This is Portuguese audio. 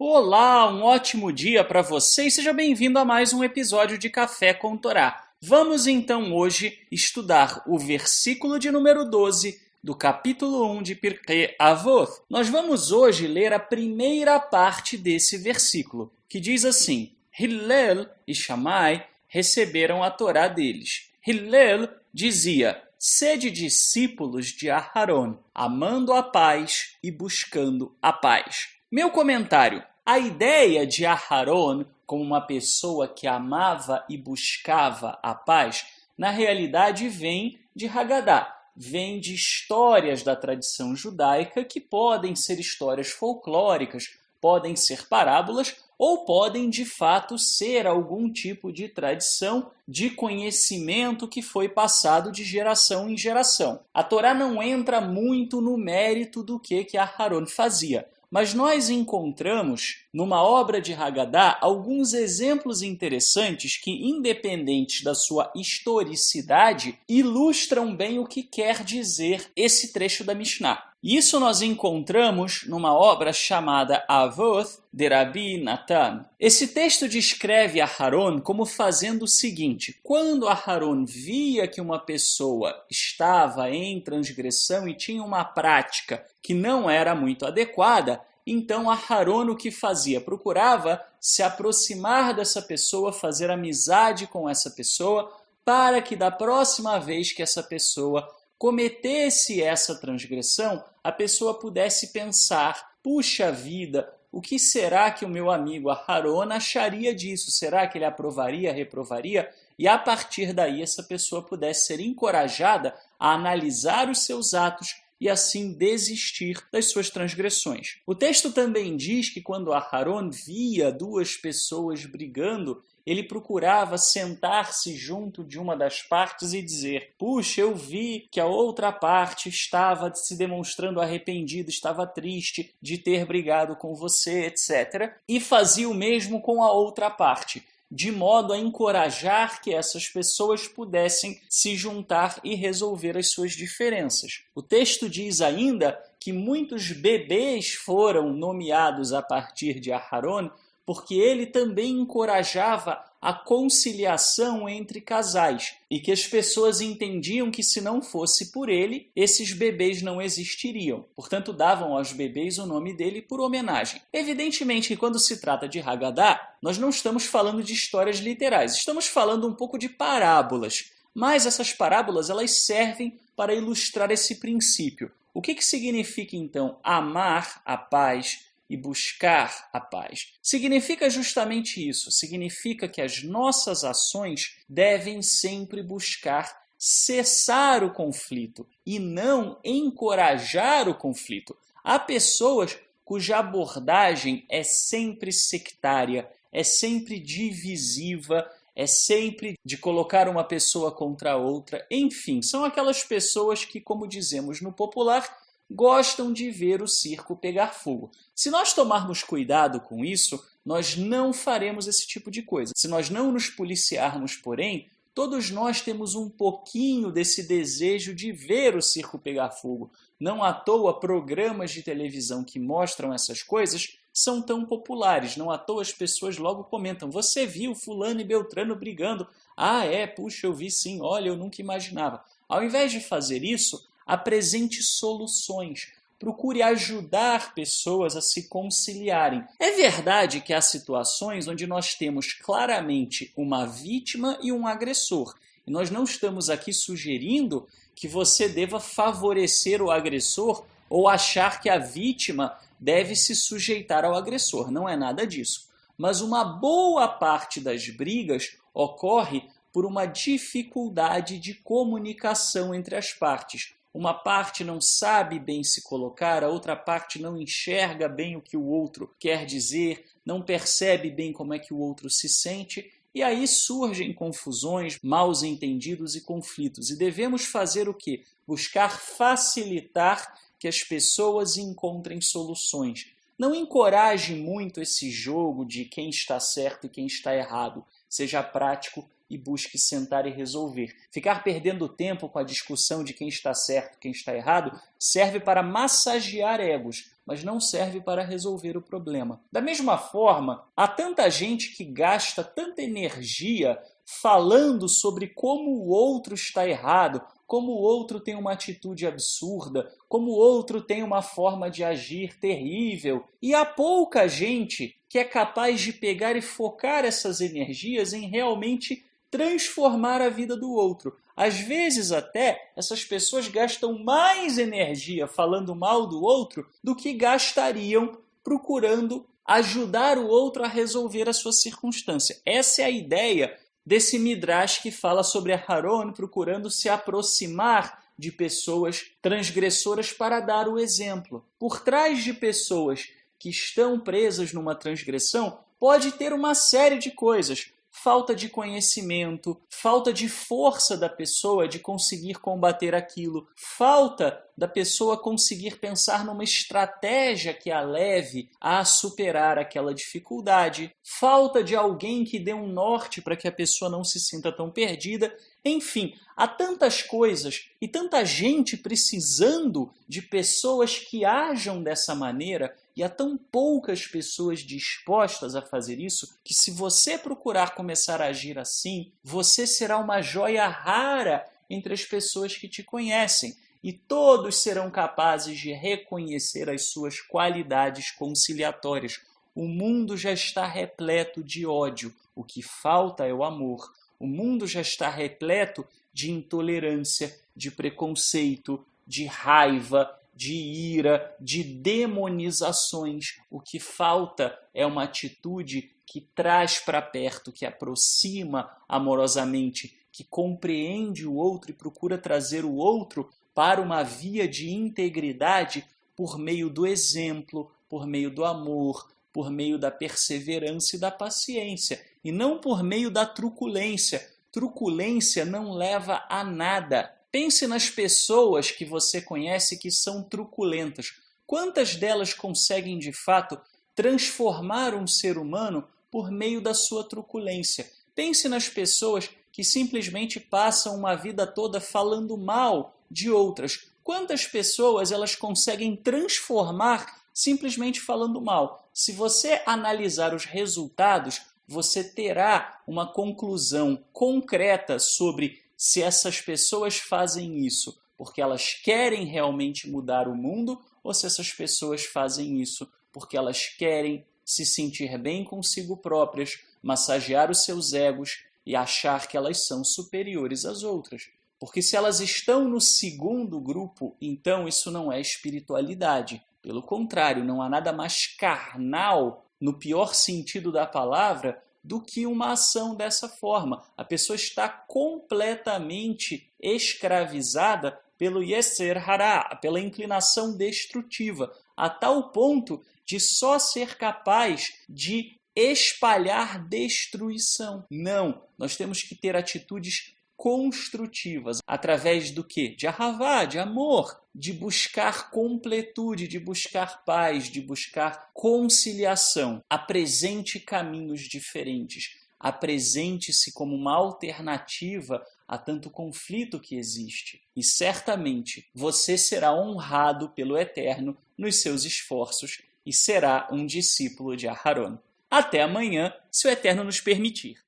Olá, um ótimo dia para você e seja bem-vindo a mais um episódio de Café com Torá. Vamos então hoje estudar o versículo de número 12 do capítulo 1 de Pirkei Avot. Nós vamos hoje ler a primeira parte desse versículo, que diz assim: Hillel e Shammai receberam a Torá deles. Hillel dizia: sede discípulos de Aharon, amando a paz e buscando a paz. Meu comentário: a ideia de Aharon como uma pessoa que amava e buscava a paz, na realidade vem de Haggadah, vem de histórias da tradição judaica que podem ser histórias folclóricas, podem ser parábolas ou podem de fato ser algum tipo de tradição de conhecimento que foi passado de geração em geração. A Torá não entra muito no mérito do que Aharon fazia, mas nós encontramos, numa obra de Haggadah, alguns exemplos interessantes que, independentes da sua historicidade, ilustram bem o que quer dizer esse trecho da Mishnah. Isso nós encontramos numa obra chamada Avot de Rabi Natan. Esse texto descreve Aharon como fazendo o seguinte: quando Aharon via que uma pessoa estava em transgressão e tinha uma prática que não era muito adequada, então Aharon o que fazia? Procurava se aproximar dessa pessoa, fazer amizade com essa pessoa, para que da próxima vez que essa pessoa cometesse essa transgressão, a pessoa pudesse pensar: puxa vida, o que será que o meu amigo Aharon acharia disso? Será que ele aprovaria, reprovaria? E a partir daí essa pessoa pudesse ser encorajada a analisar os seus atos e assim desistir das suas transgressões. O texto também diz que quando Aharon via duas pessoas brigando, ele procurava sentar-se junto de uma das partes e dizer: puxa, eu vi que a outra parte estava se demonstrando arrependida, estava triste de ter brigado com você, etc. E fazia o mesmo com a outra parte, de modo a encorajar que essas pessoas pudessem se juntar e resolver as suas diferenças. O texto diz ainda que muitos bebês foram nomeados a partir de Aharon, porque ele também encorajava a conciliação entre casais e que as pessoas entendiam que se não fosse por ele, esses bebês não existiriam. Portanto, davam aos bebês o nome dele por homenagem. Evidentemente que quando se trata de Haggadah, nós não estamos falando de histórias literais, estamos falando um pouco de parábolas. Mas essas parábolas elas servem para ilustrar esse princípio. O que significa então amar a paz e buscar a paz? Significa justamente isso, significa que as nossas ações devem sempre buscar cessar o conflito e não encorajar o conflito. Há pessoas cuja abordagem é sempre sectária, é sempre divisiva, é sempre de colocar uma pessoa contra a outra. Enfim, são aquelas pessoas que, como dizemos no popular, gostam de ver o circo pegar fogo. Se nós tomarmos cuidado com isso, nós não faremos esse tipo de coisa. Se nós não nos policiarmos, porém, todos nós temos um pouquinho desse desejo de ver o circo pegar fogo. Não à toa, programas de televisão que mostram essas coisas são tão populares. Não à toa as pessoas logo comentam: você viu fulano e beltrano brigando? Ah, puxa, eu vi sim, olha, eu nunca imaginava. Ao invés de fazer isso, apresente soluções, procure ajudar pessoas a se conciliarem. É verdade que há situações onde nós temos claramente uma vítima e um agressor. E nós não estamos aqui sugerindo que você deva favorecer o agressor ou achar que a vítima deve se sujeitar ao agressor. Não é nada disso. Mas uma boa parte das brigas ocorre por uma dificuldade de comunicação entre as partes. Uma parte não sabe bem se colocar, a outra parte não enxerga bem o que o outro quer dizer, não percebe bem como é que o outro se sente, e aí surgem confusões, maus entendidos e conflitos. E devemos fazer o quê? Buscar facilitar que as pessoas encontrem soluções. Não encoraje muito esse jogo de quem está certo e quem está errado. Seja prático e busque sentar e resolver. Ficar perdendo tempo com a discussão de quem está certo e quem está errado serve para massagear egos, mas não serve para resolver o problema. Da mesma forma, há tanta gente que gasta tanta energia falando sobre como o outro está errado, como o outro tem uma atitude absurda, como o outro tem uma forma de agir terrível. E há pouca gente que é capaz de pegar e focar essas energias em realmente transformar a vida do outro. Às vezes até essas pessoas gastam mais energia falando mal do outro do que gastariam procurando ajudar o outro a resolver a sua circunstância. Essa é a ideia desse Midrash que fala sobre Aharon procurando se aproximar de pessoas transgressoras para dar o exemplo. Por trás de pessoas que estão presas numa transgressão, pode ter uma série de coisas. Falta de conhecimento, falta de força da pessoa de conseguir combater aquilo, falta da pessoa conseguir pensar numa estratégia que a leve a superar aquela dificuldade, falta de alguém que dê um norte para que a pessoa não se sinta tão perdida. Enfim, há tantas coisas e tanta gente precisando de pessoas que ajam dessa maneira e há tão poucas pessoas dispostas a fazer isso que, se você procurar começar a agir assim, você será uma joia rara entre as pessoas que te conhecem e todos serão capazes de reconhecer as suas qualidades conciliatórias. O mundo já está repleto de ódio, o que falta é o amor. O mundo já está repleto de intolerância, de preconceito, de raiva, de ira, de demonizações. O que falta é uma atitude que traz para perto, que aproxima amorosamente, que compreende o outro e procura trazer o outro para uma via de integridade por meio do exemplo, por meio do amor, por meio da perseverança e da paciência, e não por meio da truculência. Truculência não leva a nada. Pense nas pessoas que você conhece que são truculentas. Quantas delas conseguem, de fato, transformar um ser humano por meio da sua truculência? Pense nas pessoas que simplesmente passam uma vida toda falando mal de outras. Quantas pessoas elas conseguem transformar simplesmente falando mal? Se você analisar os resultados, você terá uma conclusão concreta sobre se essas pessoas fazem isso porque elas querem realmente mudar o mundo ou se essas pessoas fazem isso porque elas querem se sentir bem consigo próprias, massagear os seus egos e achar que elas são superiores às outras. Porque se elas estão no segundo grupo, então isso não é espiritualidade. Pelo contrário, não há nada mais carnal, no pior sentido da palavra, do que uma ação dessa forma. A pessoa está completamente escravizada pelo Yetzer Hara, pela inclinação destrutiva, a tal ponto de só ser capaz de espalhar destruição. Não, nós temos que ter atitudes construtivas, através do quê? De ahavá, de amor, de buscar completude, de buscar paz, de buscar conciliação. Apresente caminhos diferentes, apresente-se como uma alternativa a tanto conflito que existe. E certamente você será honrado pelo Eterno nos seus esforços e será um discípulo de Aharon. Até amanhã, se o Eterno nos permitir.